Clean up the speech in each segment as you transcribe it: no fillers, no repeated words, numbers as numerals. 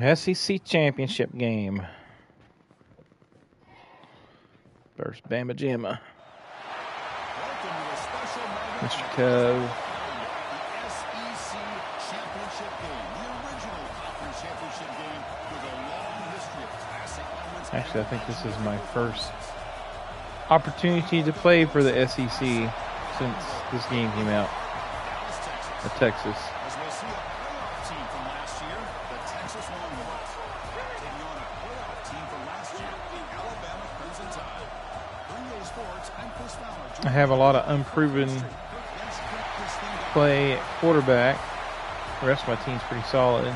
SEC championship game. First Bama Jamma. Mr. Cove. SEC championship game. The original conference championship game with a long history of classic moments. Actually, I think this is my first opportunity to play for the SEC since this game came out. Or Texas. As we'll see a playoff team from last year, the Texas Longhorns. Taking on a playoff team from last year, the Alabama Crimson Tide. Bring those sports, I'm Chris Fowler. I have a lot of unproven play at quarterback. The rest of my team's pretty solid.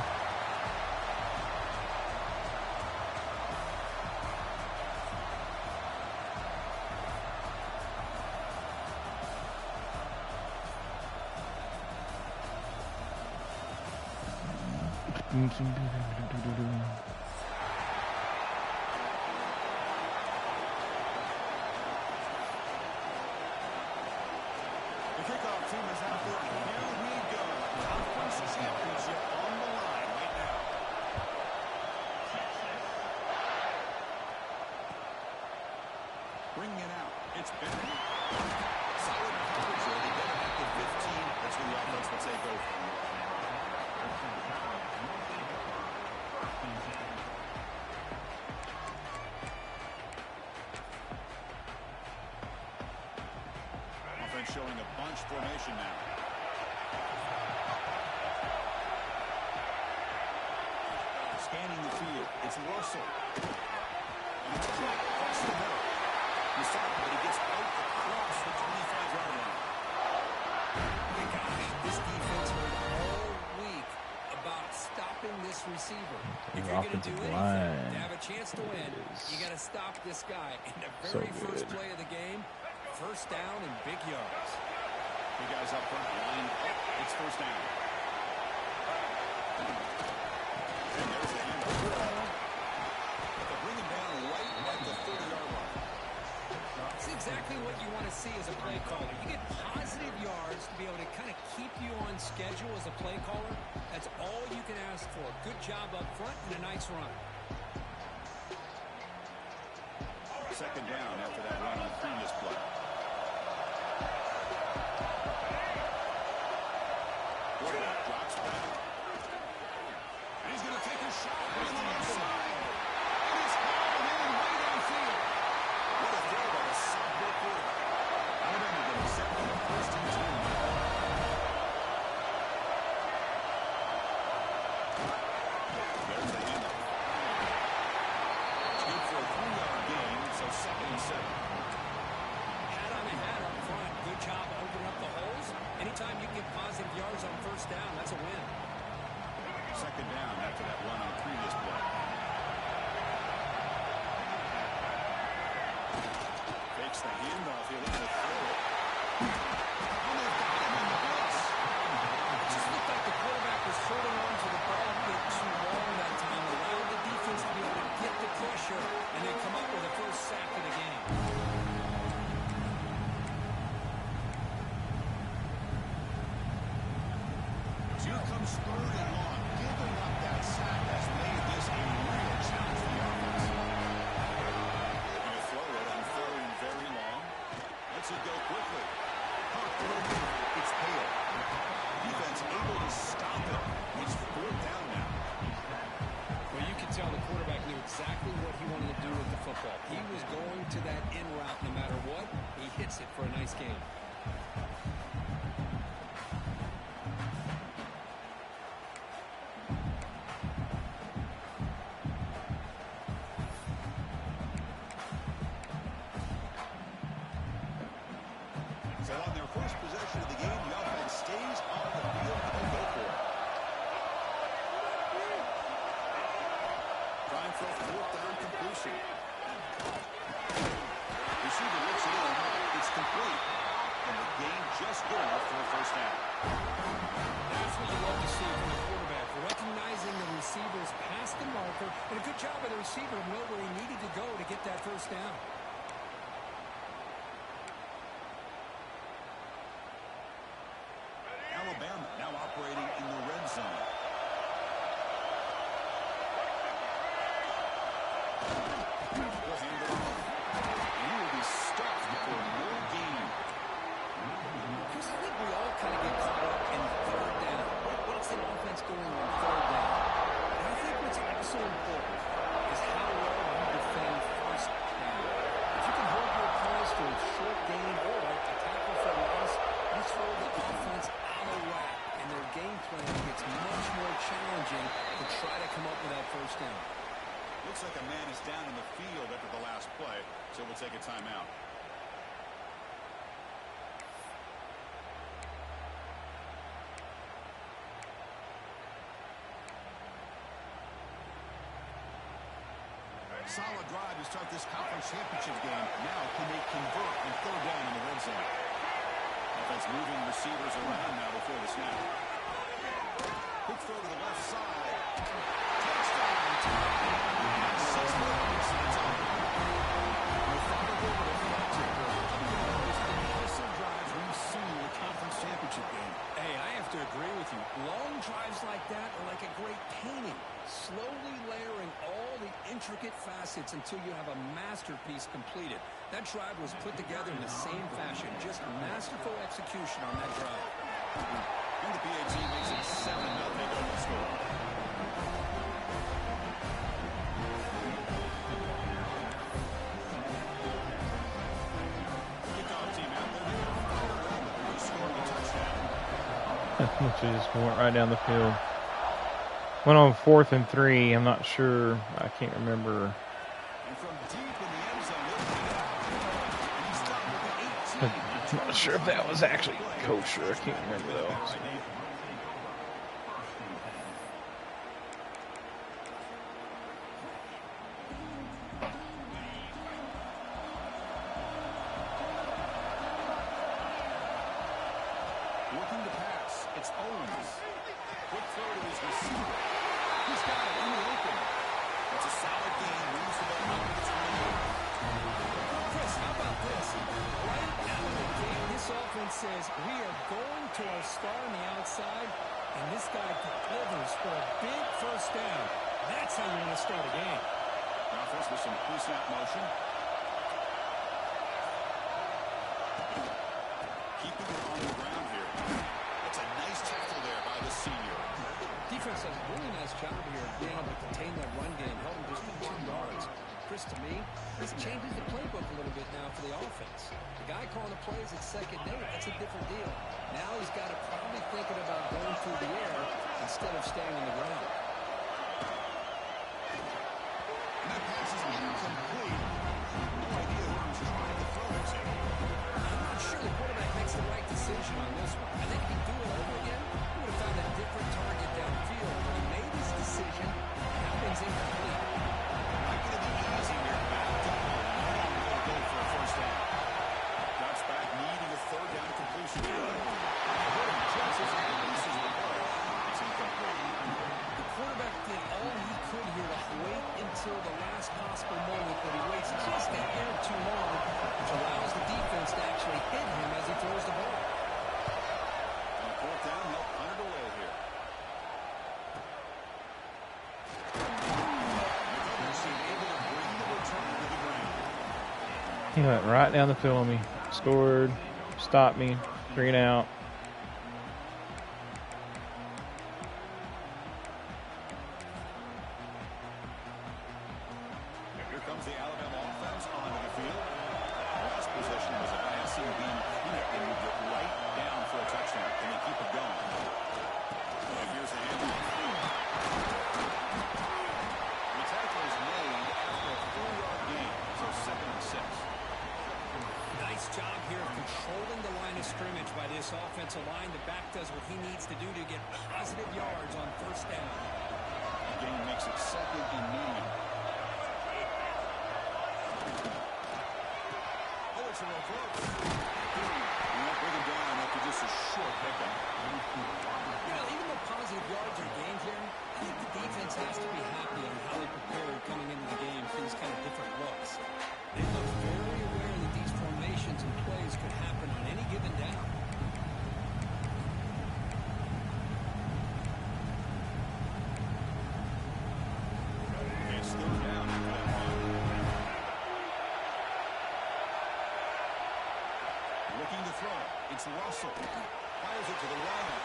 The kickoff team is out there. Here we go. Conference championship on the line right now. Bringing it out. It's Bentley. Solid coverage there. They get it at the 15. That's where the offense will take over. Offense showing a bunch formation now. Scanning the field. It's Russell. And it's across the middle. He's stopped, but he gets out across the 25-yard line. My gosh, this defense heard all week about stopping this receiver. If you're going to do anything to have a chance to win, you got to stop this guy. And the very first play of the game, first down and big yards. You guys up front line up. It's first down. And there's the handoff. They'll bring him down right at the 30-yard line. It's exactly what you want to see as a play caller. You get positive yards to be able to kind of keep you on schedule as a play caller. That's all you can ask for. Good job up front and a nice run. Second down after that run on previous play. Drops back. And he's going to take a shot on the left side. And it's hauled in right downfield. What a throw by a sophomore quarterback. Alabama going to set the first and 10. There's the handoff. It's good for a 3-yard gain, so second and 7. Hat on a hat up front. Good job opening up the holes. Anytime you get positive yards on first down, that's a win. Second down after that run on previous play. Takes the handoff. He'll look to throw it. And they've got him in the blitz. It just looked like the quarterback was holding on to the ball a bit too long that time. Allowed the defense to be able to get the pressure and then come up with the first sack of the game. Here comes third and long. Giving up that sack has made this a real challenge for the offense. Looking to throw it on third and very long. Lets it go quickly. It's Hale. Defense able to stop it. It's fourth down now. Well, you can tell the quarterback knew exactly what he wanted to do with the football. He was going to that in route no matter what. He hits it for a nice game. So on their first possession of the game, the offense stays on the field and they go for it. Trying for a fourth down completion. Receiver looks it in. It's complete. And the game just good enough for a first down. That's what you love to see from the quarterback. Recognizing the receivers past the marker. And a good job by the receiver to know where he needed to go to get that first down. Alabama now operating in the red zone. next play, so we'll take a timeout. Solid drive to start this conference championship game. Now can they convert on third down in the red zone? Offense moving receivers around now before the snap. Quick throw to the left side. Touchdown. Drives we've seen in the conference championship game. Hey, I have to agree with you. Long drives like that are like a great painting. Slowly layering all the intricate facets until you have a masterpiece completed. That drive was put together in the same fashion. Just masterful execution on that drive. And the PAT makes it 7-0 over score. Kickoff team out there. He scored a touchdown. Which just went right down the field. Went on 4th and 3. I'm not sure. I can't remember. And from deep in the end zone, he's stopped with the 18. I'm not sure if that was actually kosher. I can't remember though. Looking to pass. It's Owens. Quick throw to his receiver. He's got it in the open. It's a solid game. Moves the ball up to the 28. Chris, how about this? Right out of the gate, this offense says we are going to our star on the outside, and this guy delivers for a big first down. That's how you want to start a game. Offense with some pre-snap motion. Keeping it on the ground here. That's a nice tackle there by the senior. Defense does a really nice job here of being able to contain that run game, held him just for 2 yards. Chris, to me, this changes the playbook a little bit now for the offense. The guy calling the plays at 2nd and 8, that's a different deal. Now he's got to probably thinking about going through the air instead of staying on the ground. And that pass is incomplete. No idea who he was trying to throw it to. I'm not sure the quarterback makes the right decision on this one. I think if he do it over again, he would have found a different target downfield. But he made his decision, and that one's incomplete. Might get it easy here. Back to go for a first down. Drops back, needing a third down completion. Just as he releases the ball. It's incomplete. The quarterback did all he could here to wait until the last possible moment, but he waits just a hair too long, which allows the defense to actually hit him as he throws the ball. On 4th down, he'll punt it away here. Able to bring the return to the ground. He went right down the field on me. Scored. Stopped me. 3 and out. Here comes the Alabama offense onto the field. Last possession was a passing beam. They moved it right down for a touchdown. Can they keep it going? And here's the handoff. The tackle is made after a 4-yard gain, so 2nd and 6. Nice job here of controlling the line of scrimmage by this offensive line. The back does what he needs to do to get positive yards on first down. The game makes it 2nd and 9. Oh, it's a reverse. You won't bring him down after just a short pickup. You know, even though positive yards are gained here, I think the defense has to be happy on how they prepared coming into the game for these kind of different looks. They look very aware that these formations and plays could happen on any given down. It's 3rd down. Looking to throw. It's Russell. Fires it to the right.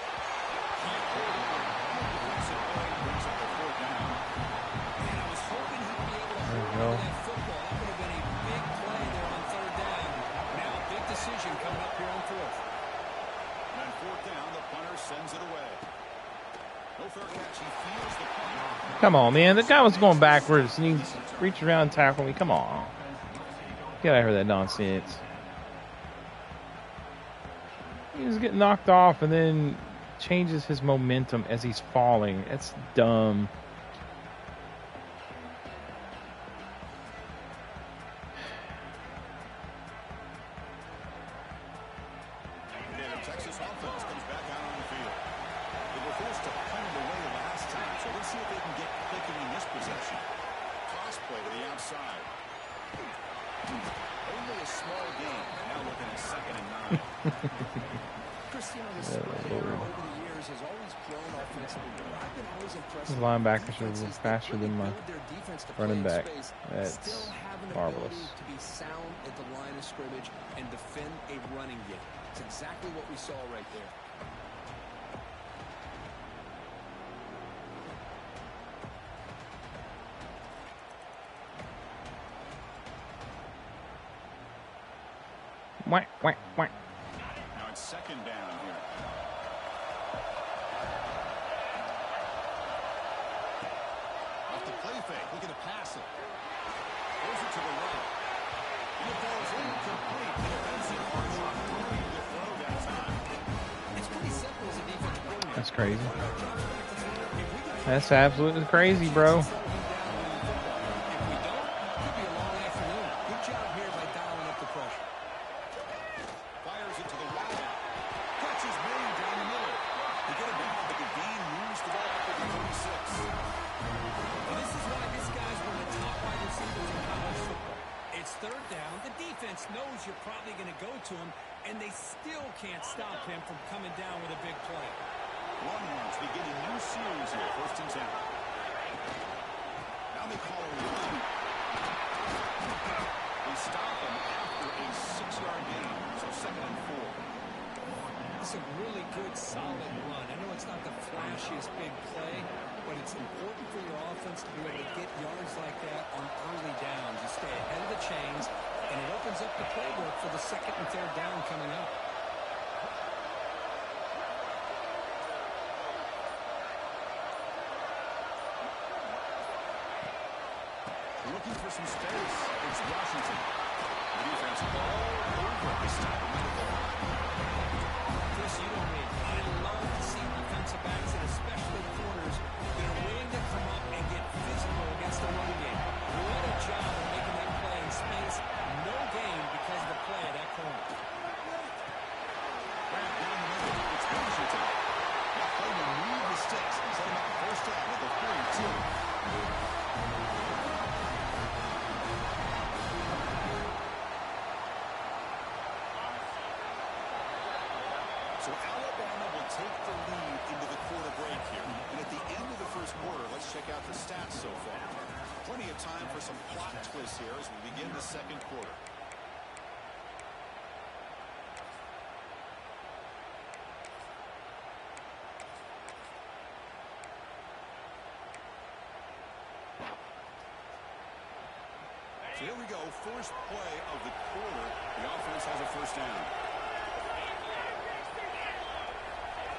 Can't hold it. Defensive play brings up the 4th down. And I was hoping he'd be able to There you hold go. on to that football. That would have been a big play there on 3rd down. Now a big decision coming up here on 4th. And on 4th down, the punter sends it away. No fair catch. He feels the punt. Come on, man. The guy was going backwards and he reached around and tackled me. Come on. Get out of here, that nonsense. He was getting knocked off and then changes his momentum as he's falling. That's dumb. Texas offense comes back out on the field. They were forced to punt it away last time, so let's see if they can get clicking in this possession. Toss play to the outside. Only a small gain. Now looking at 2nd and 9. Chris, you know, the spread era over the years has always grown offensively, but I've been always impressed. His linebackers are a little faster than my running back. That's marvelous. To be sound at the line of scrimmage and defend a running game. It's exactly what we saw right there. Whack, whack, whack. Now it's 2nd down here. Off the play fake, looking to pass it. Throws it to the right. And the ball's incomplete. Defensive Armstrong throwing the throw that time. It's pretty simple as a defensive coordinator. That's crazy. That's absolutely crazy, bro. Knows you're probably going to go to him, and they still can't stop him from coming down with a big play. Longhorns begin a new series here, 1st and 10. Now they call a run. They stop him after a 6-yard gain, so 2nd and 4. It's a really good, solid run. I know it's not the flashiest big play, but it's important for your offense to be able to get yards like that on early downs. You stay ahead of the chains, and it opens up the playbook for the 2nd and 3rd down coming up. Looking for some space. It's Washington. The defense all over. They stop him at the line. Chris, you know me. I love to see defensive backs, and especially corners, that are willing to come up and get physical against the running game. What a job of making that play in space. No gain because of the play at that corner. Right down the middle. It's Washington. That play will move the sticks and set him up 1st down at the 32. So Alabama will take the lead into the quarter break here. And at the end of the 1st quarter, let's check out the stats so far. Plenty of time for some plot twists here as we begin the 2nd quarter. So here we go, first play of the quarter. The offense has a 1st down.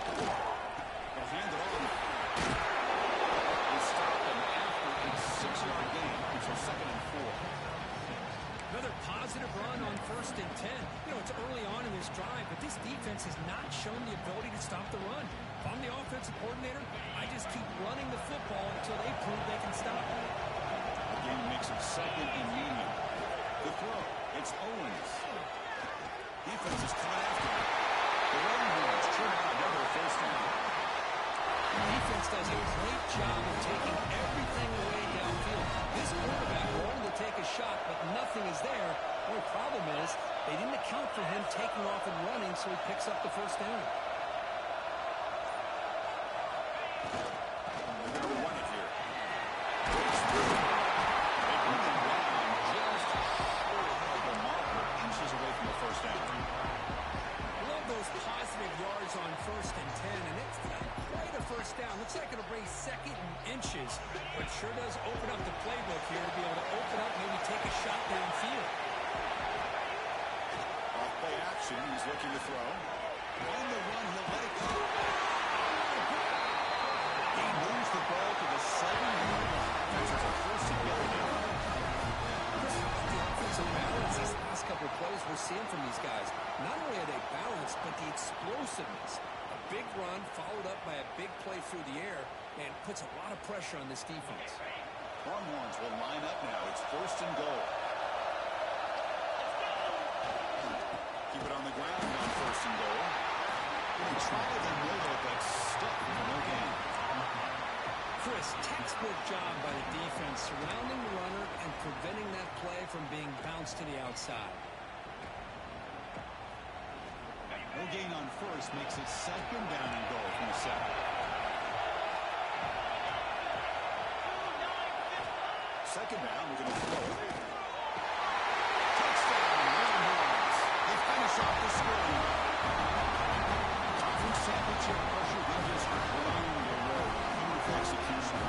They'll hand it on. They stop them after a 6-yard gain. So 2nd and 4. Another positive run on 1st and 10. You know, it's early on in this drive, but this defense has not shown the ability to stop the run. If I'm the offensive coordinator, I just keep running the football until they prove they can stop it. Again, makes it 2nd and medium. The throw. It's Owens. Defense is coming after him. The Longhorns turn out another 1st down. The defense does a great job of taking everything away downfield. This quarterback wanted to take a shot, but nothing is there. The only problem is they didn't account for him taking off and running, so he picks up the 1st down. They're going to run it here. It's through. They bring it down just short of the marker, inches away from the 1st down. I love those positive yards on 1st and 10, and it's not quite a 1st down. Looks like it'll bring 2nd and inches, but sure does open up the playbook here to be able to open up, maybe take a shot downfield. Off play action, he's looking to throw. On the run, he'll let it go. He moves the ball to the 7-yard line. That's a 1st and goal now. The offensive balance is plays we're seeing from these guys. Not only are they balanced, but the explosiveness. A big run followed up by a big play through the air and puts a lot of pressure on this defense. Longhorns will line up now. It's 1st and goal. Keep it on the ground on 1st and goal. They tried the middle, but stuck for no gain. Chris, textbook job by the defense surrounding the runner and preventing that play from being bounced to the outside. No gain on 1st makes it 2nd down and goal from the 7. 2nd down, we're going to throw it. Touchdown, Longhorns. They finish off the scoring. Conference championship pressure, they just grind the road. Beautiful execution.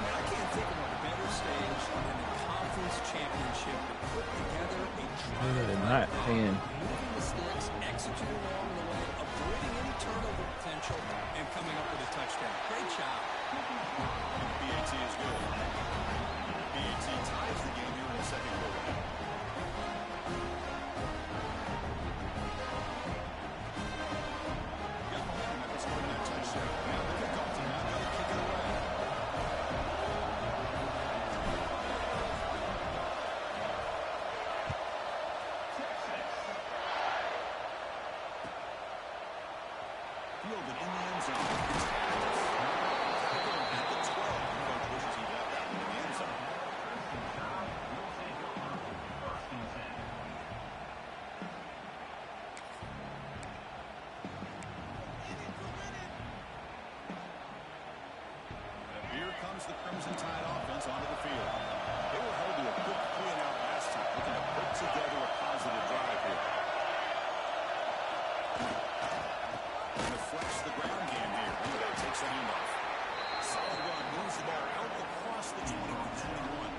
I can't think of a better stage than the conference championship to put together a Not paying. moving the sticks, executing along the way, avoiding any turnover potential, and coming up with a touchdown. Great job. BAT is good. BAT ties the game here in the 2nd quarter. Got behind him after scoring that touchdown. Now difficulty. Now got to kick it away. Fielded in the end zone. It's at the 12. Coach wishes he got that one in the end zone. And here comes the Crimson Tide offense onto the field. They were held to a quick 3-and-out last time, looking to put together a positive drive here. Going to flex the ground game here. That takes the handoff. Solid run, moves the ball out across the 20-21.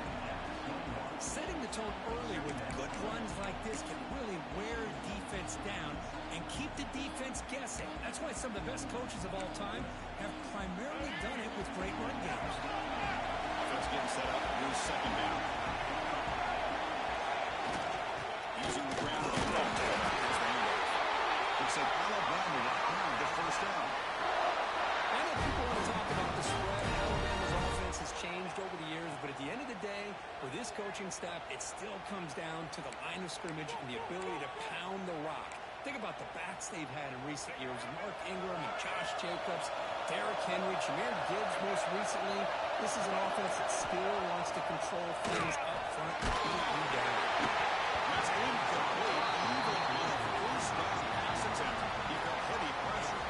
Setting the tone early with good runs like this can really wear defense down and keep the defense guessing. That's why some of the best coaches of all time have primarily done it with great run games. Offense getting set up. Here's 2nd down. Using the ground game. Here's the handoff. Looks like Alabama will have the 1st down. I know people want to talk about the spread. Alabama's offense has changed over the years, but at the end of the day, with this coaching staff, it still comes down to the line of scrimmage and the ability to pound the rock. Think about the backs they've had in recent years. Mark Ingram and Josh Jacobs, Derrick Henry, Jahmyr Gibbs most recently. This is an offense that still wants to control things up front and keep you down. That's incomplete. Even on a 1st down pass attempt, he felt heavy pressure.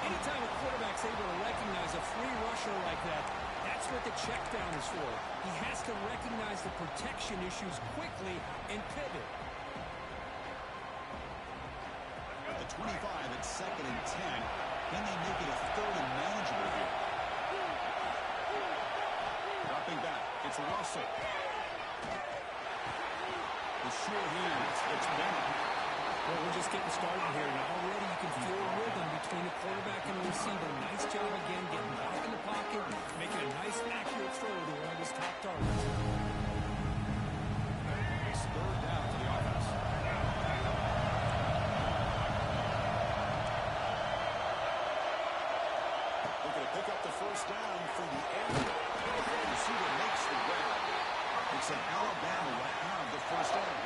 Anytime a quarterback's able to recognize a free rusher like that, that's what the check down is for. He has to recognize the protection issues quickly and pivot. The 25 at 2nd and 10. Can they make it a 3rd and manageable here? Dropping back. It's Russell. The sure hands. It's Bama. Well, we're just getting started here, and already you can feel a rhythm between the quarterback and the receiver. Nice job again getting back in the pocket, making a nice accurate throw to one of his top targets. It's 3rd down for the offense. Looking to pick up the 1st down for the air. The receiver makes the grab. It's an Alabama will have the 1st down.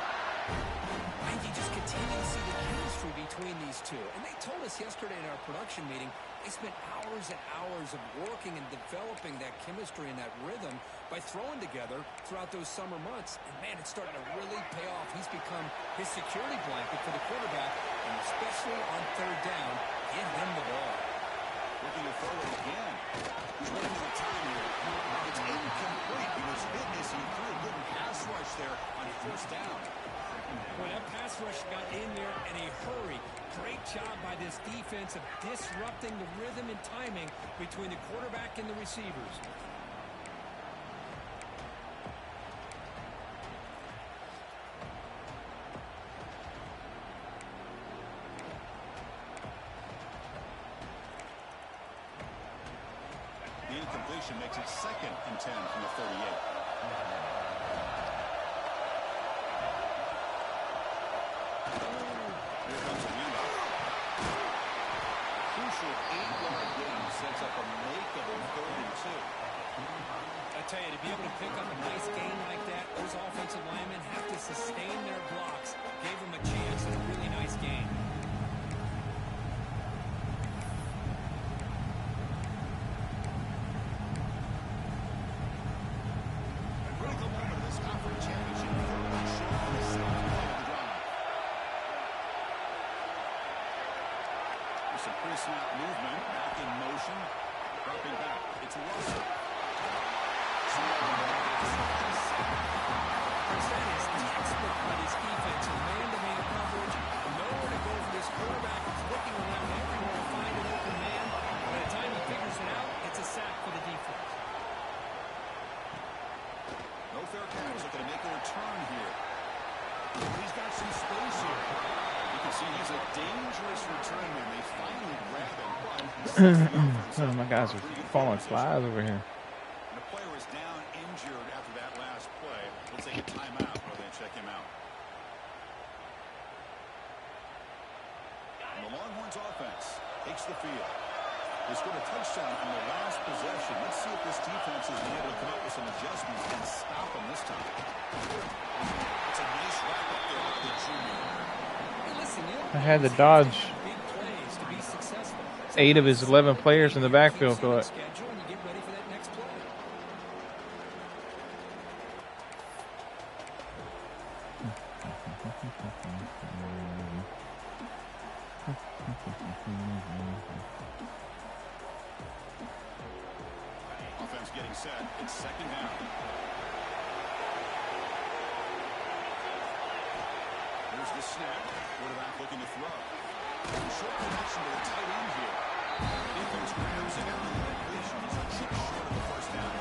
And you just continue to see the chemistry between these two. And they told us yesterday in our production meeting, they spent hours and hours of working and developing that chemistry and that rhythm by throwing together throughout those summer months. And, man, it's starting to really pay off. He's become his security blanket for the quarterback, and especially on 3rd down, give him the ball. Looking to throw it again. He's running out of time here. It's incomplete. He was hitting this. He threw a good pass rush there on 1st down. Well, that pass rush got in there in a hurry. Great job by this defense of disrupting the rhythm and timing between the quarterback and the receivers. The incompletion makes it 2nd and 10 from the 38. 8-yard gain sets up a makeable 3rd and 2. I tell you, to be able to pick up a nice gain like that, those offensive linemen have to sustain their blocks. Gave them a chance at a really nice gain. A critical moment of this conference championship. 3rd and short on the second play of the drive. There's some pre-snap movement, back in motion, dropping back. It's Russell. That is textbook by this defense in man-to-man coverage. Nowhere to go for this quarterback. He's looking around everywhere to find an open man. By the time he figures it out, it's a sack for the defense. No fair catch. Looking to make a return here. He's got some space here. You can see he's a dangerous return man. They finally grab him. Some of my guys are falling flies over here. And the player is down injured after that last play. We'll take a timeout while they check him out. And the Longhorns offense takes the field. They scored a touchdown on the last possession. Let's see if this defense has been able to come up with some adjustments and stop them this time. It's a nice wrap up there by the junior. Hey, listen, I had to dodge big plays to be successful. 8 of his 11 players in the backfield for it. Schedule and you get ready for that next play. Offense getting set. It's 2nd down. Here's the snap. Quarterback looking to throw. Short connection to the tight end here. Defense grabs it after the completion. He's just short of the 1st down.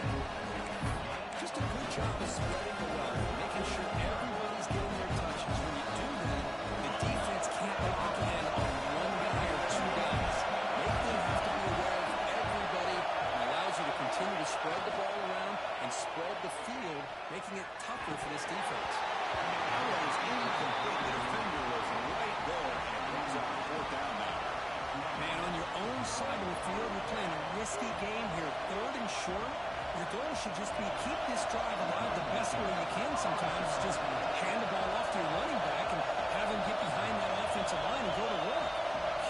Just a good job of spreading the wealth, making sure everybody's getting their touches. When you do that, the defense can't lock in on one guy or 2 guys. Make them have to be aware of everybody and allows you to continue to spread the ball around and spread the field, making it tougher for this defense. That was incomplete. The defender was right there, and it comes out 4th down now. Man, on your own side of the field, you're playing a risky game here. 3rd and short. Your goal should just be keep this drive alive the best way you can sometimes. Just hand the ball off to your running back and have him get behind that offensive line and go to work.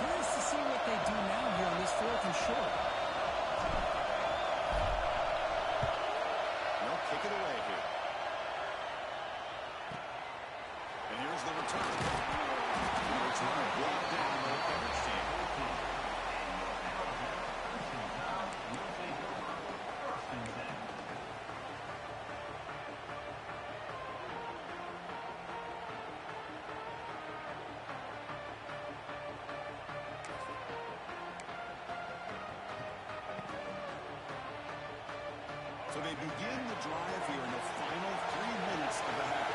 Curious to see what they do now here on this 4th and short. They'll kick it away here. And here's the return. The return brought down the coverage team. So they begin the drive here in the final 3 minutes of the half.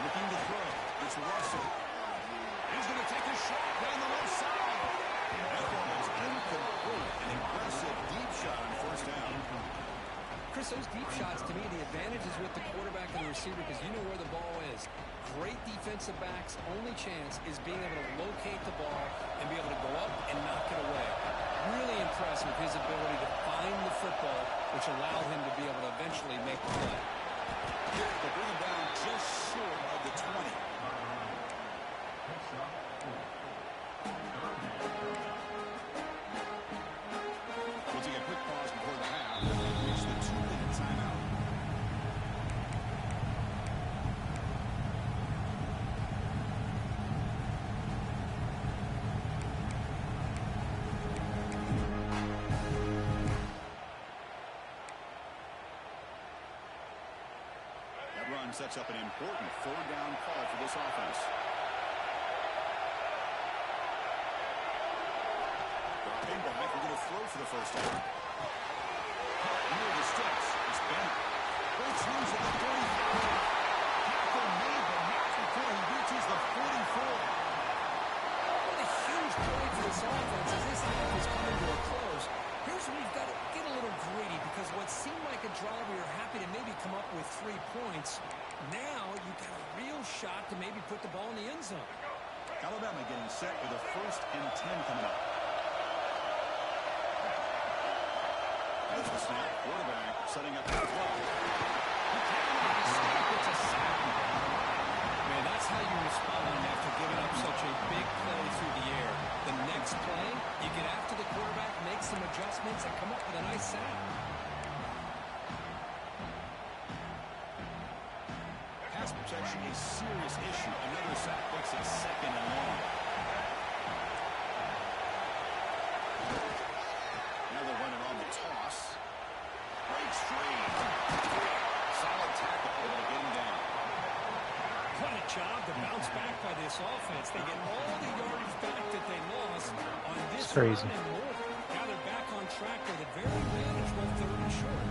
Looking to throw. It's Russell. He's going to take a shot down the left side. That one is incomplete. An aggressive deep shot on 1st down. Chris, those deep shots, to me, the advantage is with the quarterback and the receiver because you know where the ball is. Great defensive backs' only chance is being able to locate the ball and be able to go up and knock it away. Really impressed with his ability to find the football, which allowed him to be able to eventually make the play. They bring him down just short of the 20. We'll take a quick pause before the half. We'll reach the 2-minute timeout. That run sets up an important 3rd down call for this offense. Dropping back, we're going to throw for the 1st down. Near the sticks, it's Bama. Great turns at the 35. Tackle made, but not before he reaches the 44. What a huge play for this offense as this half is coming to a close. Here's where you've got to get a little gritty because what seemed like a drive where you're happy to maybe come up with 3 points, now you've got a real shot to maybe put the ball in the end zone. Alabama getting set with a 1st and 10 coming up. There's the snap. Quarterback setting up the throw. It's a sack. Man, that's how you respond after giving up such a big play through the air. The next play, you get after the quarterback, make some adjustments, and come up with a nice sack. Pass protection a serious issue. Another sack makes it 2nd and long. Now they're running on the toss. Breaks free. Solid tackle able to get him down. What a job to bounce back by this offense. They get all the yardage back that they lost on this crazy. run and more. Now they're back on track with a very manageable 3rd and short.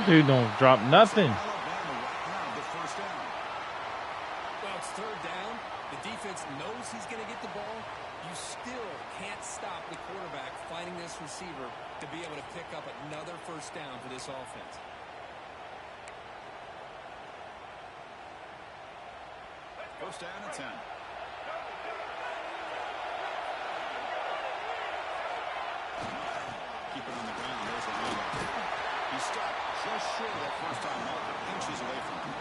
Dude, don't drop nothing. Well, it's 3rd down. The defense knows he's going to get the ball. You still can't stop the quarterback finding this receiver to be able to pick up another 1st down for this offense. First down and 10. Keep it on the ground. There's the running. He's stopped just short of that 1st down marker, inches away from him.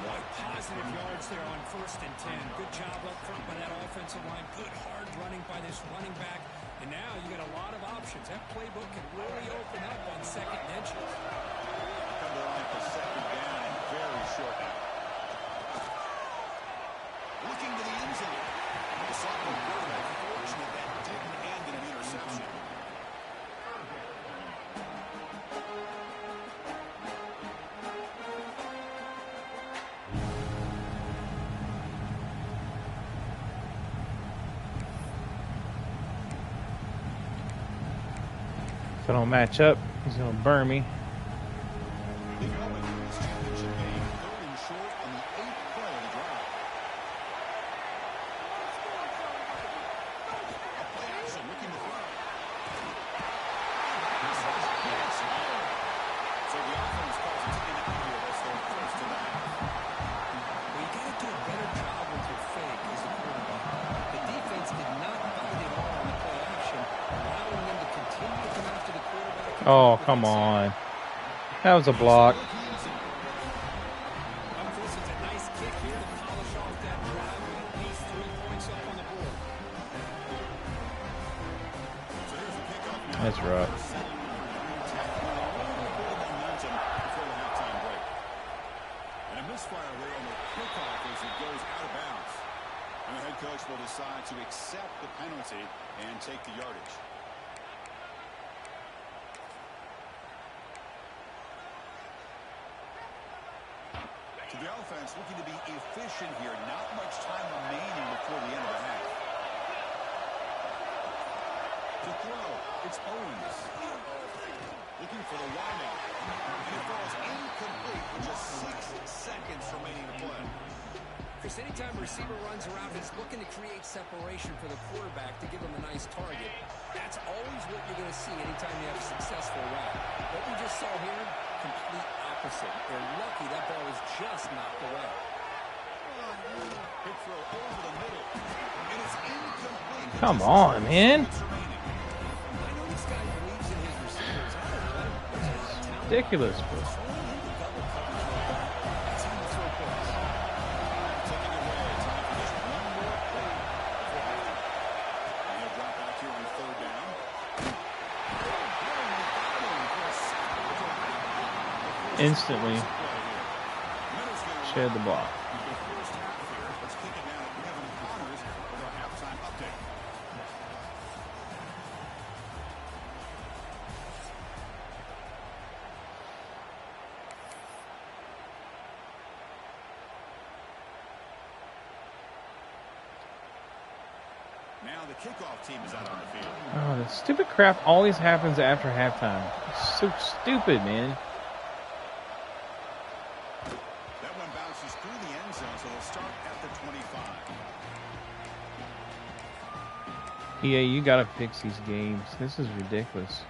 Boy, positive yards there on 1st and 10. Good job up front by that offensive line. Good hard running by this running back. And now you got a lot of options. That playbook can really open up on 2nd and inches. Come to the line for 2nd down and very short now. Looking to the end zone. The sophomore quarterback fortunate that didn't end in an interception. If I don't match up, he's going to burn me. They go into this championship game 3rd and short on the 8th play of the drive. A play action looking to throw. So the offense calls a timeout here. That's their 1st and 9. Well, you got to do a better job with your fake as a quarterback. The defense did not bite it all on the play action, allowing them to continue to come after the quarterback. Oh, come on. That was a block. Chris, it's a nice kick here to polish off that drive with at least 3 points up on the board. So here's the kickoff now. That's rough. And a misfire there on the kickoff as it goes out of bounds. And the head coach will decide to accept the penalty and take the yardage. To the offense, looking to be efficient here. Not much time remaining before the end of the half. To throw, it's Owens. Looking for the wideout. And it falls incomplete with just 6 seconds remaining to play. Chris, anytime a receiver runs around, he's looking to create separation for the quarterback to give him a nice target. That's always what you're going to see anytime you have a successful route. What we just saw here, complete opposite. They're lucky that ball was just knocked away. Big throw over the middle. And it's incomplete. Come on, man. I know this guy believes in his receivers. I don't know. There's a lot of talent. Ridiculous, bro. That's how you throw balls. Taking it away. Time for just one more play before halftime. And he'll drop back here on 3rd down. Instantly shed the block. The first half here. Let's kick it now to Kevin Connors with our halftime update. Now the kickoff team is out on the field. Oh, the stupid crap always happens after halftime. It's so stupid, man. Yeah, you gotta fix these games. This is ridiculous.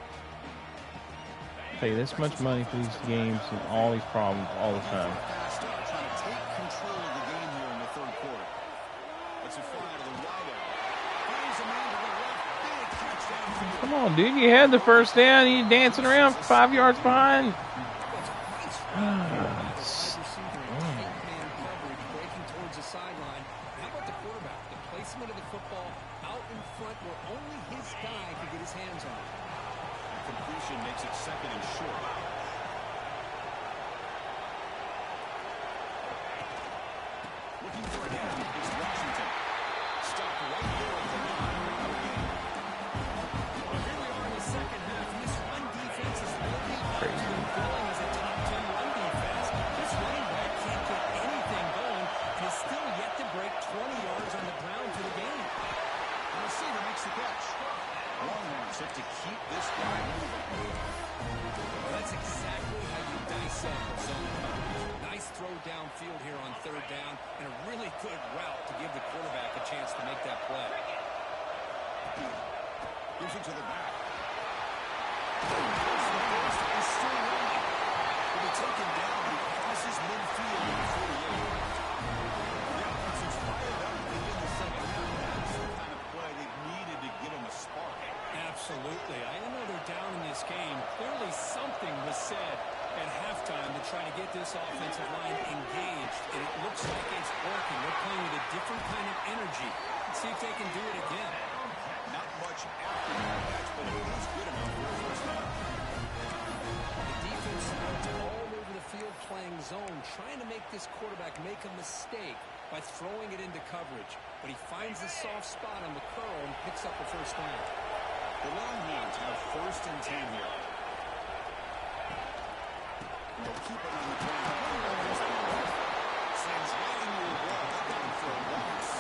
Pay this much money for these games and all these problems all the time. Trying to take control of the game here in the third quarter. It's a fly to the wide area. A man to the left. Big catch downfield. Come on, dude. You had the first down. You dancing around 5 yards behind. Makes it second and short. Looking for an end is Washington. Stop right there at the line. Well, here we are in the second half. This run defense is looking billing as a top 10 run defense. This running back can't get anything going and is still yet to break 20 yards on the ground for the game. The receiver makes the catch. Longhorns have to keep this guy moving. That's exactly how you dissect zone coverage. Nice throw downfield here on third down, and a really good route to give the quarterback a chance to make that play. Gives it to the back. He's still running. Will be taken down and crosses midfield in 48. The offense is fired up to begin the second half. That's the kind of play they've needed to give them a spark. Absolutely. I know they're down in this game. Clearly something was said at halftime to try to get this offensive line engaged, and it looks like it's working. They're playing with a different kind of energy. Let's see if they can do it again. Not much after the catch, but it was good enough for a first down. The defense starts all over the field playing zone, trying to make this quarterback make a mistake by throwing it into coverage. But he finds the soft spot on the curl and picks up the first down. The Longhorns have first and 10 here. They'll keep it on the ground. Sends Hayden Walsh down for a loss.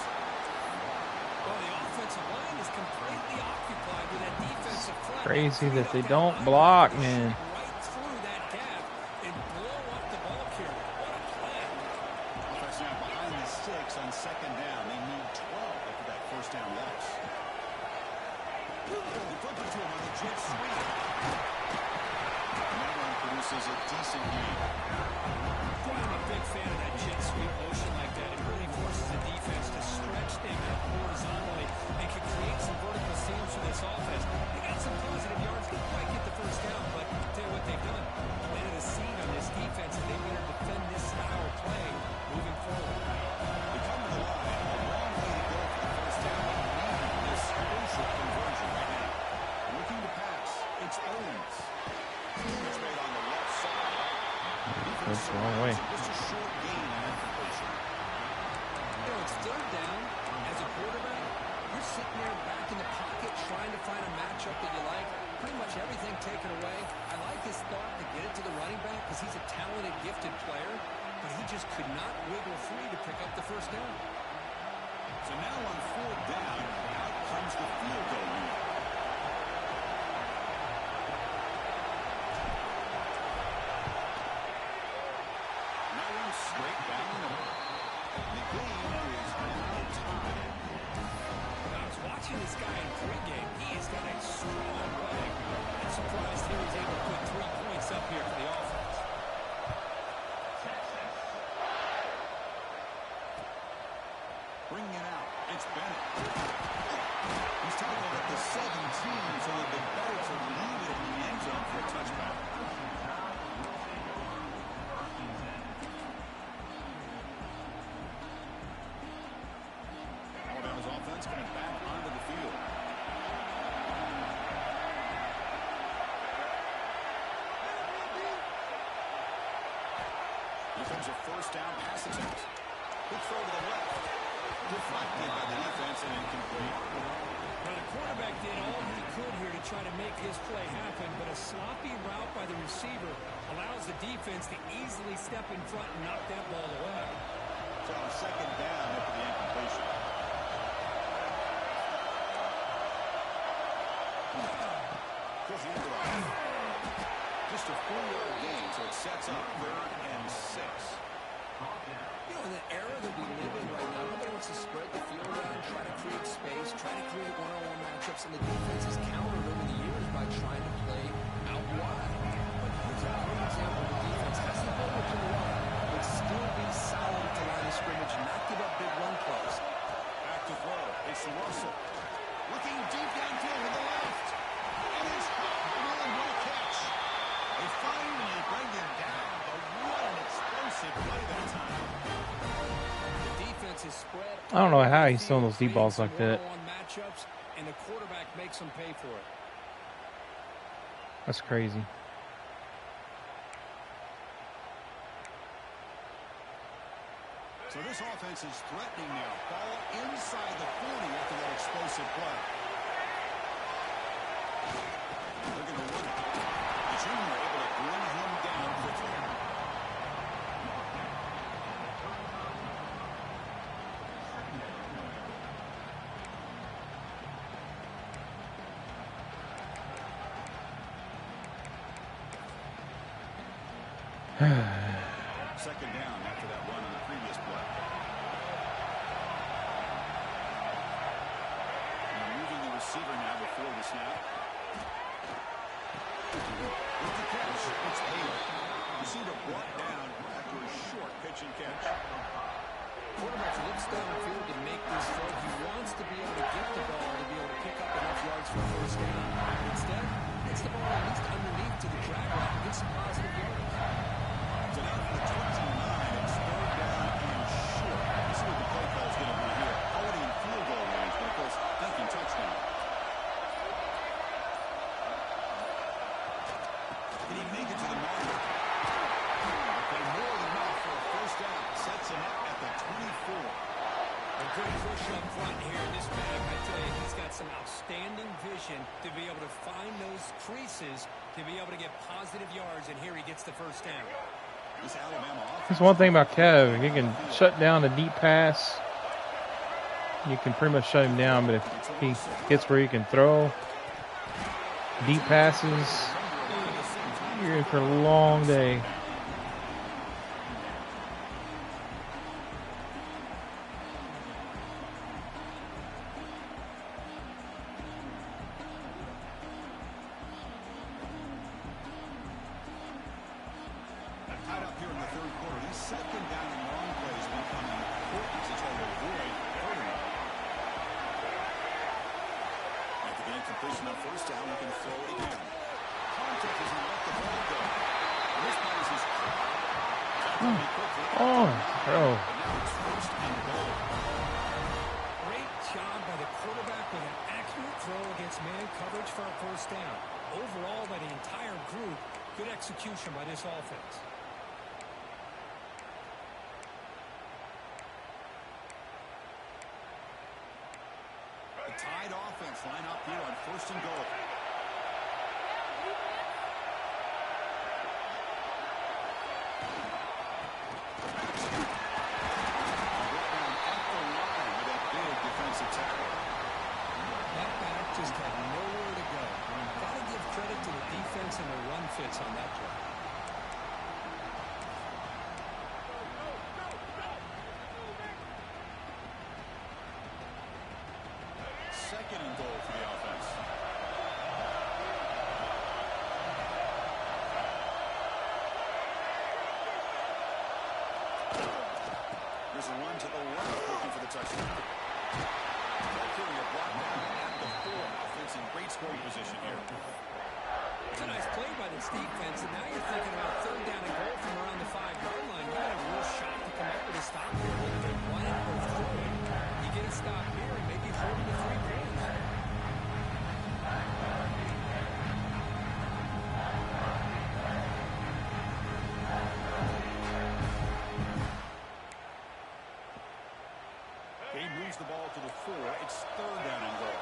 Well, the offensive line is completely occupied with that defensive flag. Crazy that they don't block, man. Right through that gap and blow up the ball carrier. What a play. Offense now behind the 6 on second down. They need 12 after that first down loss. They flip it to him on the jet sweep. And that one produces a decent gain. Boy, I'm a big fan of that jet sweep motion like that. It really forces the defense to stretch them out horizontally and can create some vertical seams for this offense. They got some positive yards. Didn't quite get the first down, but I'll tell you what they've done. Planted a seed on this defense, and they better defend this style of play moving forward. They come to the line. A long way to go for the first down. They need this explosive conversion right now. Looking to pass. It's Owens. It's made on the left side. That's the wrong way. Just a short gain on that completion. You know, it's third down. As a quarterback, you're sitting there back in the pocket trying to find a matchup that you like. Pretty much everything taken away. I like his thought to get it to the running back because he's a talented, gifted player, but he just could not wiggle free to pick up the first down. So now on fourth down, out comes the field goal unit. Now one straight down the middle. The game is now tied. I was watching this guy in pregame. He has got a strong leg. I'm surprised he was able to put 3 points up here for the offense. Bringing it out. It's Bennett. He's tackled at the 17, so it'd be better to leave it in the end zone for a touchback. Alabama's offense coming back onto the field. Here comes a first down pass attempt. Good throw to the left. Deflected by the defense and incomplete. Well, the quarterback did all he could here to try to make his play happen, but a sloppy route by the receiver allows the defense to easily step in front and knock that ball away. So on second down after the incompletion. Just hand it off. Just a 4-yard gain, so it sets up 3rd and 6. You know, in the era that we live in right now, nobody wants to spread the field around, try to create space, try to create one-on-one matchups. matchups, and the defense has countered over the years by trying to play out wide. But here's a great example. The defense has the ball to the wide, but still be solid at the line of scrimmage and not give up big run plays. Back to throw. It's Russell. Looking deep downfield to the left. It is Hall, and what a catch. They finally bring him down, but what an explosive play that time. The defense is spread. I don't know how he's throwing those deep balls like that. Matchups, and the quarterback makes them pay for it. That's crazy. So this offense is threatening now. Ball inside the 40 after that explosive play. They're going to run it. The junior able to bring him down quickly. Second down after that run on the previous play. And moving the receiver now before the snap. With the catch, it's Taylor. Receiver brought down after a short pitch and catch. Quarterback looks downfield to make this throw. He wants to be able to get the ball to be able to pick up enough yards for first down. Instead, gets the ball at least underneath to the drag route and gets some positive yards. So now for the 29, it's third down and short. Let's see what the play call is going to be here. Already in field goal range, but of course, thinking touchdown. Can he make it to the marker? Okay, more than enough for a first down. Sets him up at the 24. A good push up front here in this back. I tell you, he's got some outstanding vision to be able to find those creases, to be able to get positive yards, and here he gets the first down. That's one thing about Kev. He can shut down a deep pass. You can pretty much shut him down, but if he gets where he can throw deep passes, you're in for a long day. Tied offense line up here on first and goal. At the line with that big defensive tackle. That back just had nowhere to go. Got to give credit to the defense and the run fits on that play. Second and goal for the offense. There's a run to the left, looking for the touchdown. Carrying a block down at the 4. Offense in great scoring position here. It's a nice play by this defense, and now you're thinking about third down and goal from around the 5-yard line. You got a real shot to come up with a stop here. Whether they run it or throw it, you get a stop here and maybe hold it to 3 points. He moves the ball to the 4. It's third down and goal.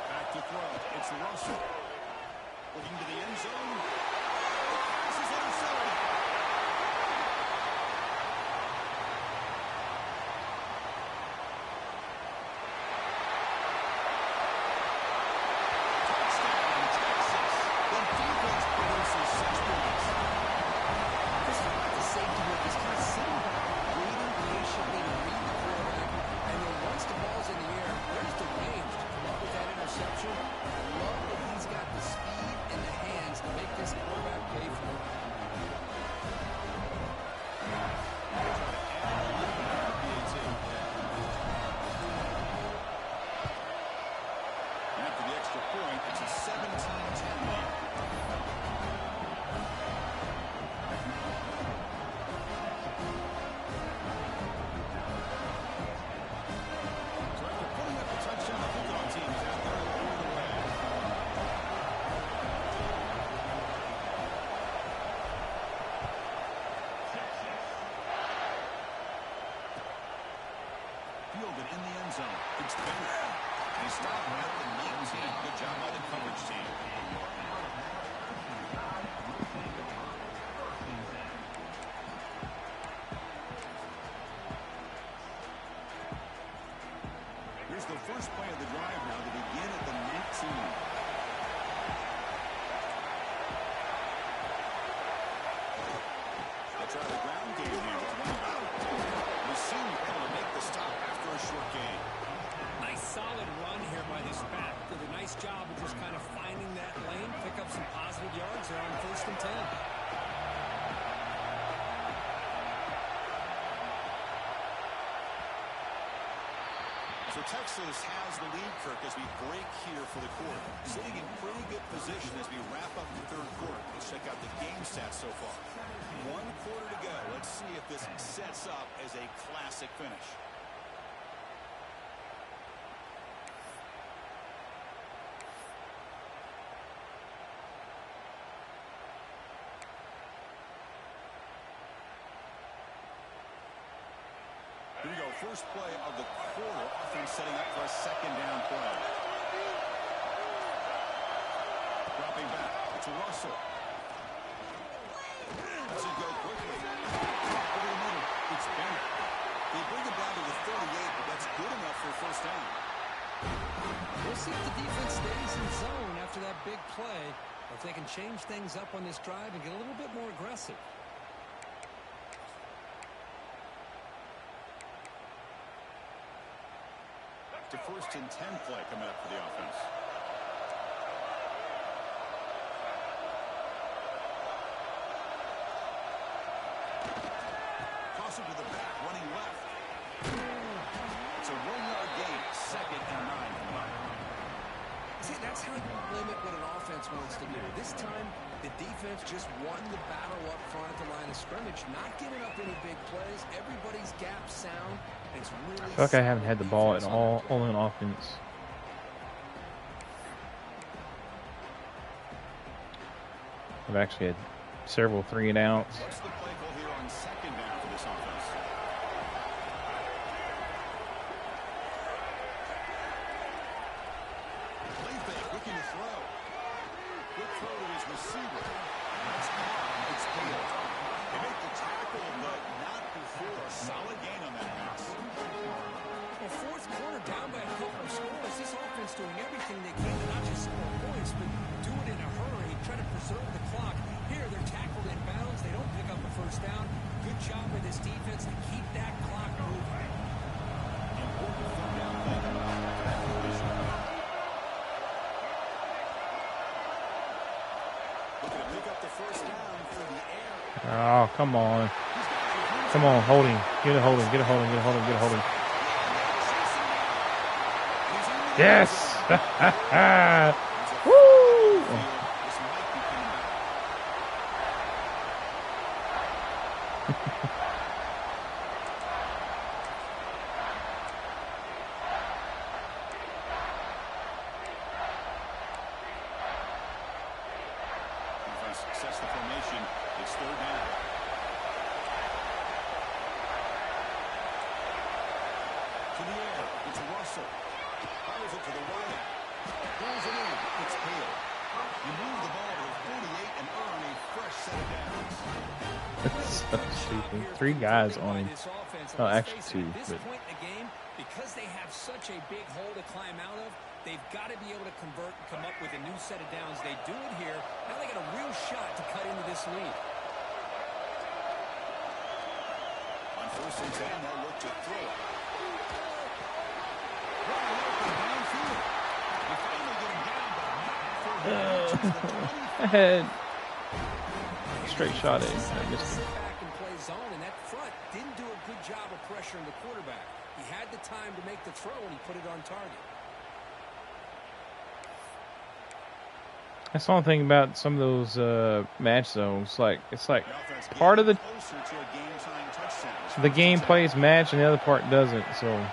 Back to throw. It's Russell. Looking to the end zone. This is intercepted. Touchdown, Texas. The defense produces 6 points. This is like the safety with this kind of sitting back, waiting patiently to read the quarterback, fielded in the end zone. It's Bama. They stop at the 19. Good job by the coverage team. Here's the first play of the drive now to begin at the 19. Try the ground game here with one back. We seem able to make the stop after a short gain. Nice solid run here by this back. Did a nice job of just kind of finding that lane, pick up some positive yards there on 1st and 10. So Texas has the lead, Kirk, as we break here for the quarter. Sitting in pretty good position as we wrap up the third quarter. Let's check out the game stats so far. 1 quarter to go. Let's see if this sets up as a classic finish. Here we go. First play of the quarter. Offense setting up for a second down play. Dropping back. It's Russell. As he goes quickly. Over the middle. It's Bama. They bring it down to the 38, but that's good enough for a first down. We'll see if the defense stays in zone after that big play, or if they can change things up on this drive and get a little bit more aggressive. To 1st and 10 play coming up for the offense. Toss it to the back, running left. It's a 1-yard gain, 2nd and 9 coming up. See, that's how you limit what an offense wants to do. This time, the defense just won the battle up front at the line of scrimmage, not giving up any big plays. Everybody's gap sound. It's really I feel like I haven't had the ball at all in offense. I've actually had several 3-and-outs. What's the play call here on 2nd down for this offense? Play fake, looking to throw. Good throw to his receiver. It's caught. It's Deuce. They make the tackle, but not before a solid gain on that pass. Well, 4th quarter down by a couple of scores. This offense doing everything they can to not just score points, but do it in a hurry, try to preserve the clock. Here, they're tackled in bounds. They don't pick up a first down. Good job by this defense to keep that clock moving. Important third down play coming up for that position. Looking to pick up the first down through the air. Oh, come on. Come on, holding. Get a holding, get a holding, get a holding, get a holding. Yes! Woo! Sets the formation. It's 3rd down. To the air. It's Russell. Fires it to the right. Pulls it in. It's Hale. You move the ball to 48 and earn a fresh set of downs. That's so stupid. 3 guys on him. Oh, actually 2. At this But point in the game, because they have such a big hole to climb out of, they've got to be able to convert and come up with a new set of downs. They do it here. Now they got a real shot to cut into this lead. On 1st and 10, they'll look to throw it. I had straight shot at him. I missed him. Back and play zone, and that front didn't do a good job of pressuring the quarterback. He had the time to make the throw, and he put it on target. That's the only thing about some of those match zones. Like it's like part of the game plays match and the other part doesn't. So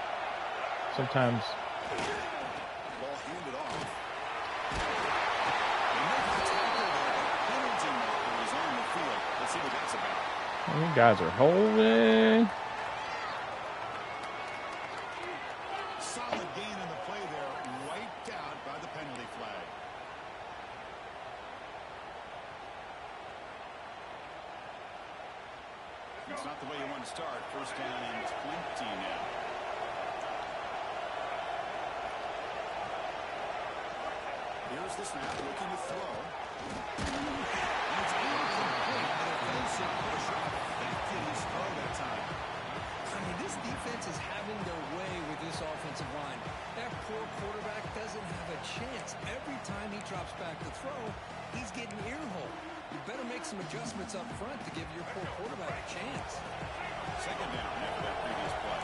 sometimes. You guys are holding. solid gain on the play there, wiped out by the penalty flag. It's not the way you want to start. First down and 20 now. Here's the snap, looking to throw. It's incomplete. The defensive push affected his throw that time. I mean, this defense is having their way with this offensive line. That poor quarterback doesn't have a chance. Every time he drops back to throw, he's getting earholed. You better make some adjustments up front to give your poor quarterback a chance. Second down after that previous play.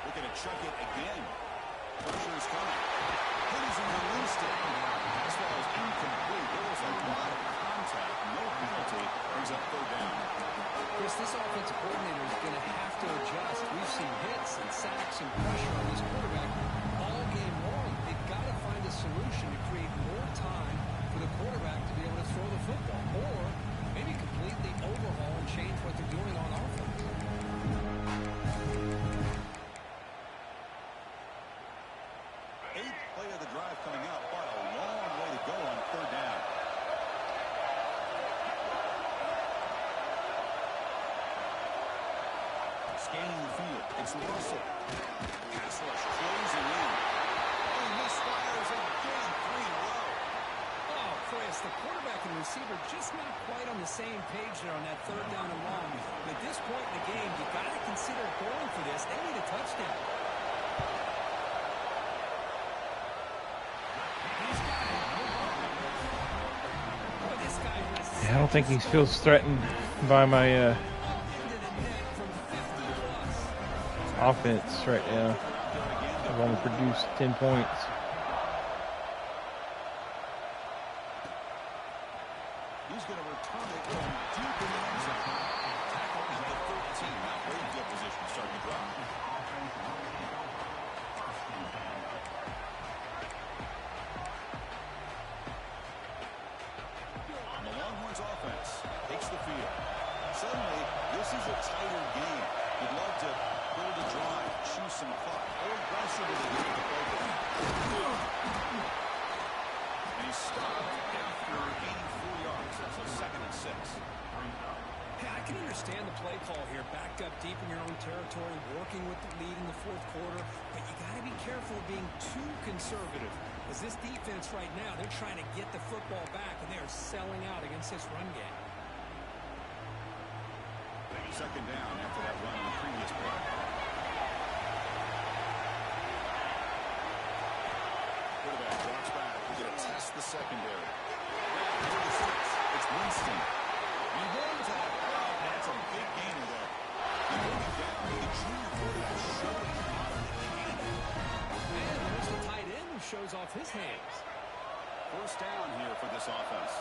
Looking to chuck it again. Pressure is coming. He's released it. This ball is incomplete. There was a lot of contact. No penalty. Brings up third down. Chris, this offensive coordinator is going to have to adjust. We've seen hits and sacks and pressure on this quarterback all game long. They've got to find a solution to create more time for the quarterback to be able to throw the football, or maybe completely overhaul and change what they're doing on offense. Eighth play of the drive coming up, but a long way to go on third down. Scanning the field, it's Russell. Pass rush closing in. Oh, misfires again, 3 in a row. Oh, Chris, the quarterback and receiver just not quite on the same page there on that third down and long. At this point in the game, you got to consider going for this. They need a touchdown. I don't think he feels threatened by my offense right now. I've only produced 10 points. He's going to return it from deep in the end zone. Tackle is the 13. Not very good position to start the drive. And the Longhorns offense takes the field. Suddenly, this is a tighter game. You'd love to build a drive, choose some clock, or aggressively to get the focus. And he's stopped after gaining 4 yards. So second and 6. Hey, I can understand the play call here. Backed up deep in your own territory, working with the lead in the fourth quarter. But you got to be careful of being too conservative. Because this defense right now, they're trying to get the football back, and they are selling out against this run game. Second down after that run in the previous play. Quarterback drops back. We're going to test the secondary. It's Winston. He runs out. That's a big gainer there. He moved it down. The junior quarterback showing off the cannon. And there's the tight end who shows off his hands. First down here for this offense.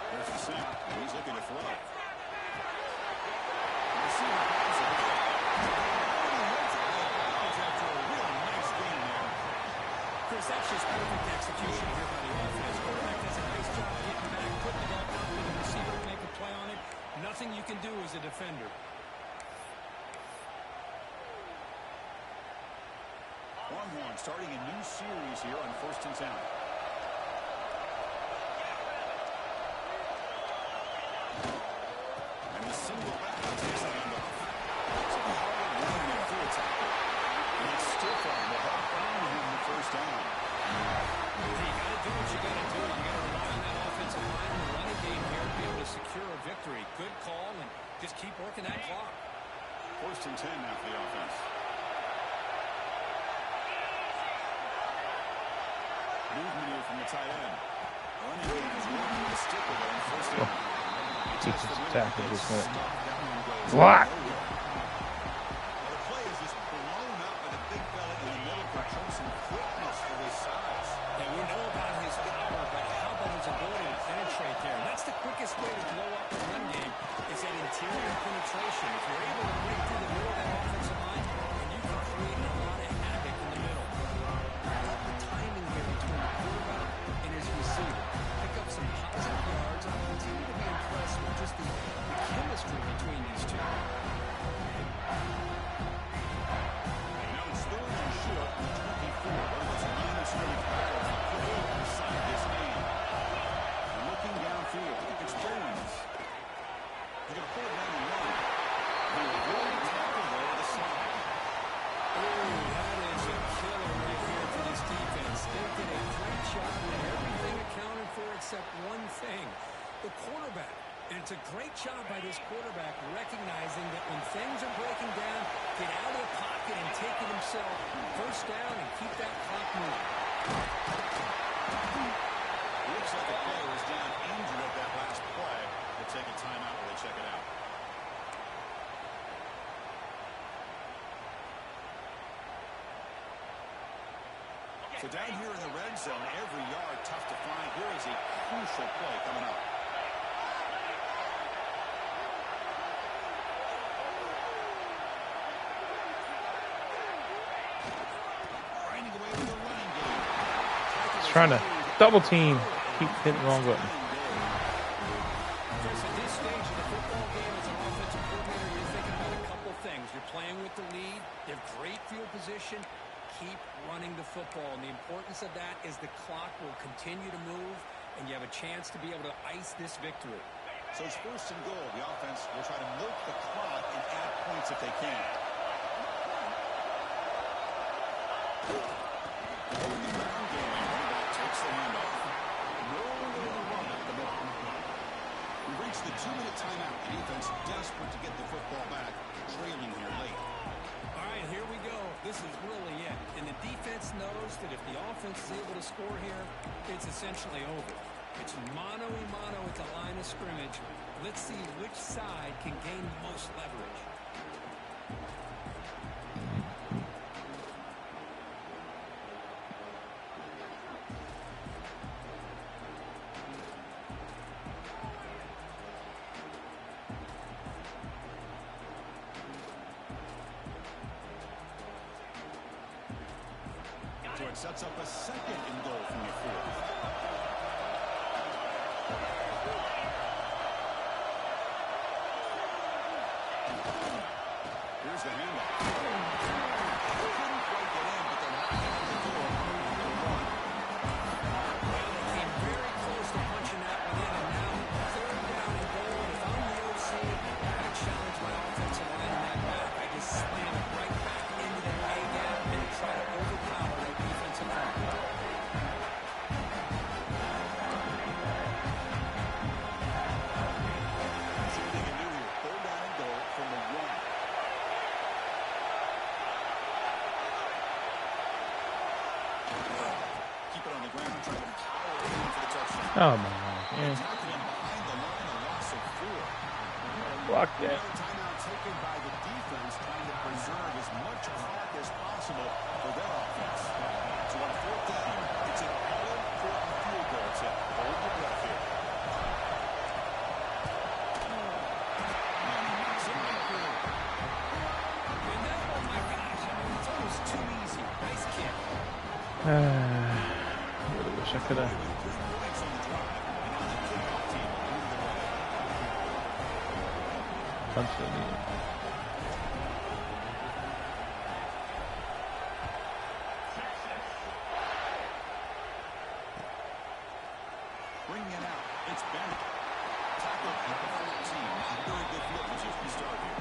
There's the snap. He's looking to throw. The receiver has it. After a real nice game there. Chris, that's just perfect execution here by the offense. Quarterback does a nice job getting back, putting the ball out for the receiver to make a play on it. Nothing you can do as a defender. Longhorns starting a new series here on 1st and 10. And the single back takes the handoff. It's a hard run there through a tackle. And it's stiff on him. They'll find him the first down. You got to do what you got to do. You got to rely on that offensive line in the running game here to be able to secure a victory. Good call, and just keep working that clock. 1st and 10 now for the offense. Movement here from the tight end. Running game is working to stick with it on 1st down. Defensive tackle just went block. The play is just blown up by the big fella in the middle for some quickness for his size. And we know about his power, but how about his ability to penetrate there? That's the quickest way to blow up the run game, is that interior penetration. If you're able to break through the middle of that offensive line, then you can create a lot of havoc in the middle. The timing here between the quarterback and his receiver. Pick up some positive yards and continue to be impressive And it's a great job by this quarterback recognizing that when things are breaking down, get out of the pocket and take it himself. First down and keep that clock moving. Looks like a player was down injured at that last play. They'll take a timeout while they check it out. So down here in the red zone, every yard tough to find. Here is a crucial play coming up. Grinding away with a running game. He's trying to double team. Keep hitting the wrong button. Chris, at this stage of the football game as an offensive coordinator, you're thinking about a couple things. You're playing with the lead. They have great field position. Keep running the football. And the importance of that is the clock will continue to move, and you have a chance to be able to ice this victory. So it's first and goal. The offense will try to milk the clock and add points if they can. Over the ground game, running back takes the handoff. No way to run at the middle. We've reached the 2-minute timeout. The defense desperate to get the football back, trailing here late. All right, here we go. This is really it. And the defense knows that if the offense is able to score here, it's essentially over. It's mano-a-mano at the line of scrimmage. Let's see which side can gain the most leverage. So it sets up a second and goal from the 4th. Here's the handoff. Couldn't quite get in, but they're knocking on the door. Well, they came very close to punching that one in, and now 3rd down and goal. If I'm the OC, I challenge my offensive line in that back. I just slam it right back into the A gap and try to overpower that defensive line. See what they can do here. 3rd down and goal from the 1. Keep it on the ground, trying to power it in for the touchdown. Oh my God. Yeah. Tackling behind the line, a loss of 4. Block that. Another timeout taken by the defense, trying to preserve as much clock as possible for their offense. So on 4th down, it's an all-important field goal to hold the breath here. And that, oh my gosh, I mean, it's almost too easy. Nice kick. Really wish I could have. Points on the drive, and now the kickoff team will move the way. Punched it in. Bringing it out, it's Bama. Tackled at the 14. Very good field position start here.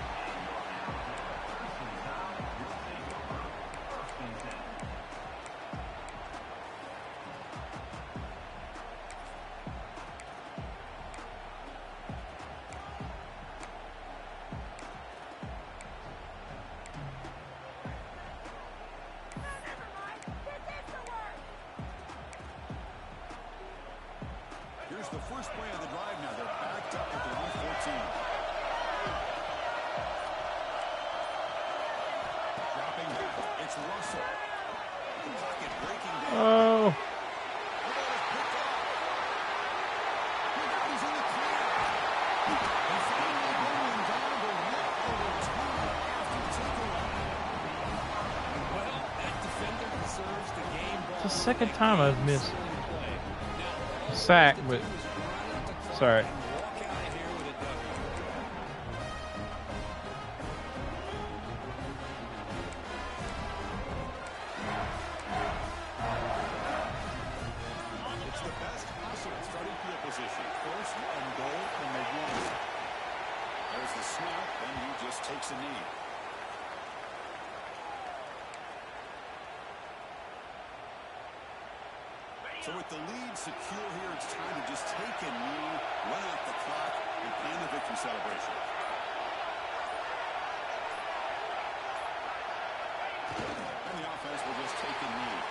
Here's the first play of the drive now. They're backed up at their own 14. Dropping back. It's Russell. The pocket breaking down. Oh. The ball is picked off. Look out, he's in the clear. And finally rolling down the leftover 2 after takeaway. Well, that defender deserves the game ball. It's the second time I've missed sack, but sorry. Walk out of here with a W. It's the best possible starting field position. First and goal from the 1. There's the snap, and he just takes a knee. So with the lead secure here, it's time to just take a knee, run out the clock, and plan celebration. And the offense will just take a knee.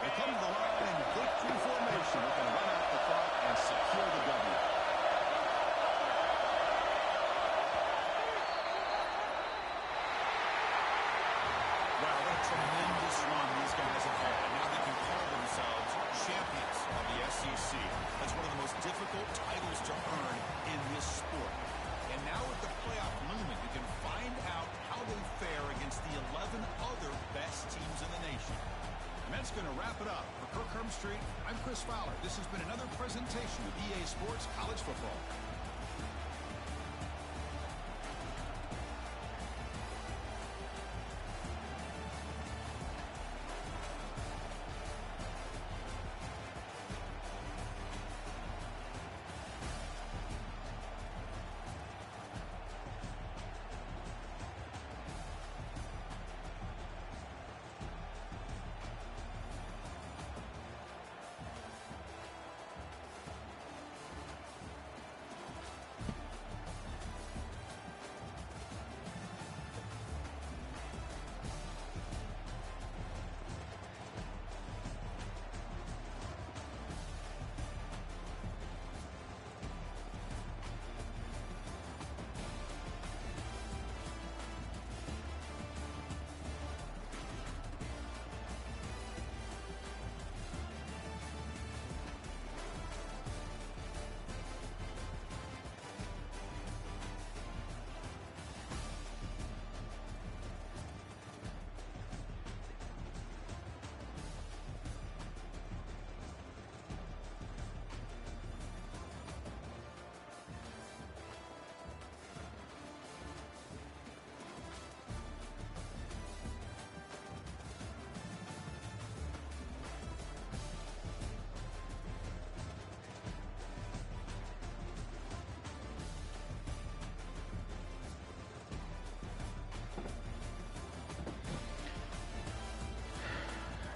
They come to the line in victory formation. They can run out the clock and secure the W. Wow, what a tremendous run these guys have had. Now they can call themselves champions of the SEC. That's one of the most difficult titles to earn in this sport. And now with the playoff looming, you can find out how they fare against the 11 other best teams in the nation. And that's going to wrap it up. For Kirk Street, I'm Chris Fowler. This has been another presentation of EA Sports College Football.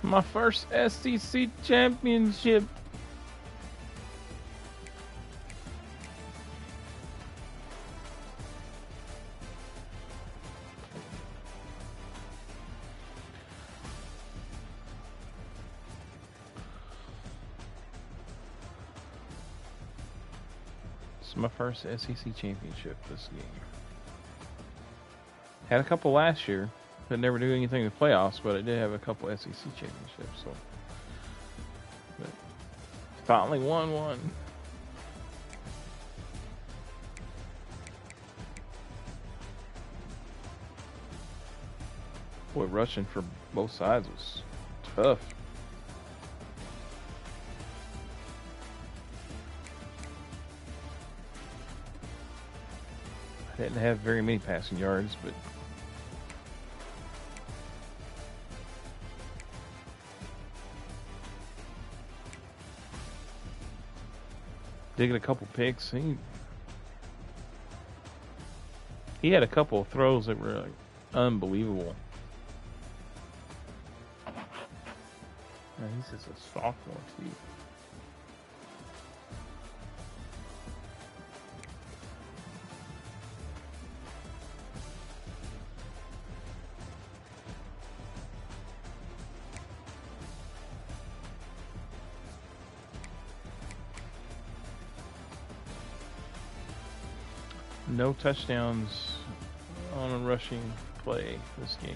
My first SEC championship. It's my first SEC championship this game. Had a couple last year. But never do anything in the playoffs, but I did have a couple SEC championships, so but finally won one. Boy, rushing for both sides was tough. I didn't have very many passing yards, but digging a couple picks. He had a couple of throws that were like unbelievable. Man, he's just a sophomore too. No touchdowns on a rushing play this game.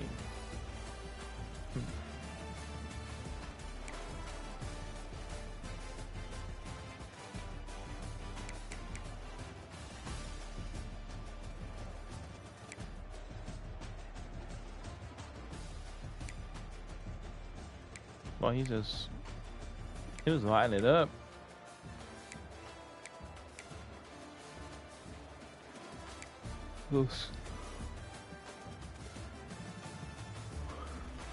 Well, he was lighting it up. Those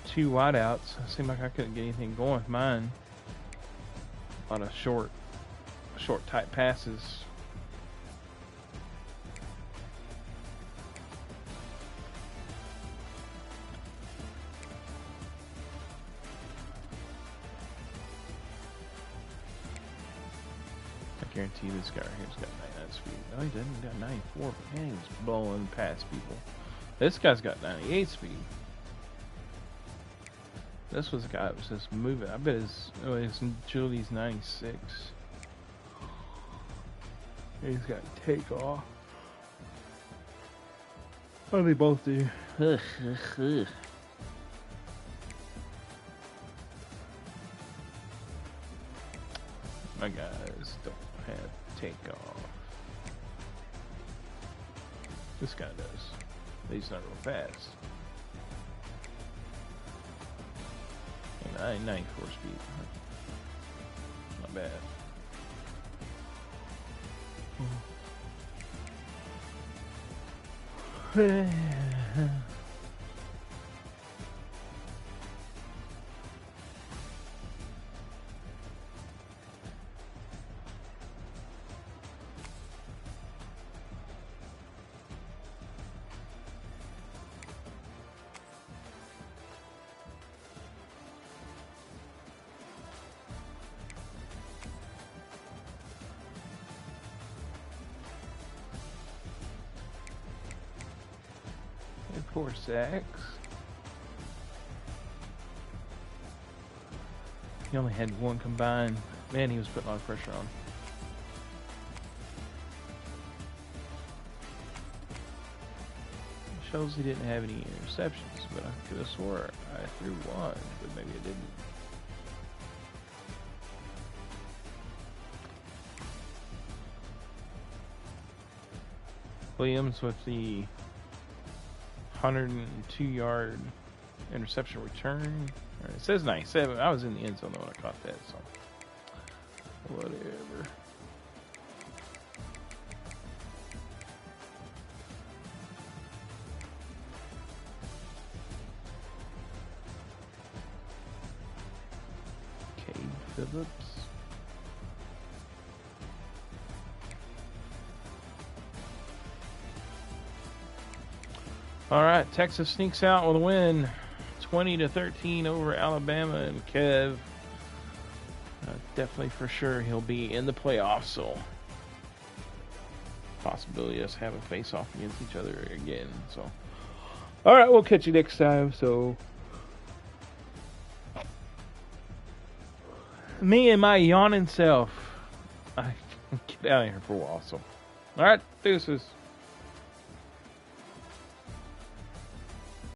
two wideouts. It seemed like I couldn't get anything going with mine. A lot of short, tight passes. guarantee this guy right here's got 99 speed. No, he doesn't. He got 94. But man, he's blowing past people. This guy's got 98 speed. This was the guy that was just moving. I bet his Julie's 96. He's got takeoff. What do they both do? My guys don't have takeoff. This guy does. He's not real fast. And 94 speed. Not bad. And 4 sacks. He only had 1 combined. Man, he was putting a lot of pressure on. It shows he didn't have any interceptions, but I could have swore I threw 1, but maybe I didn't. Williams with the 102-yard interception return. It says 97. I was in the end zone when I caught that, so whatever. Cade Phillips. All right, Texas sneaks out with a win, 20-13 over Alabama, and Kev. Definitely for sure he'll be in the playoffs, so possibility of us having face off against each other again. So, all right, we'll catch you next time. So, me and my yawning self, I get out of here for a while. So, all right, deuces.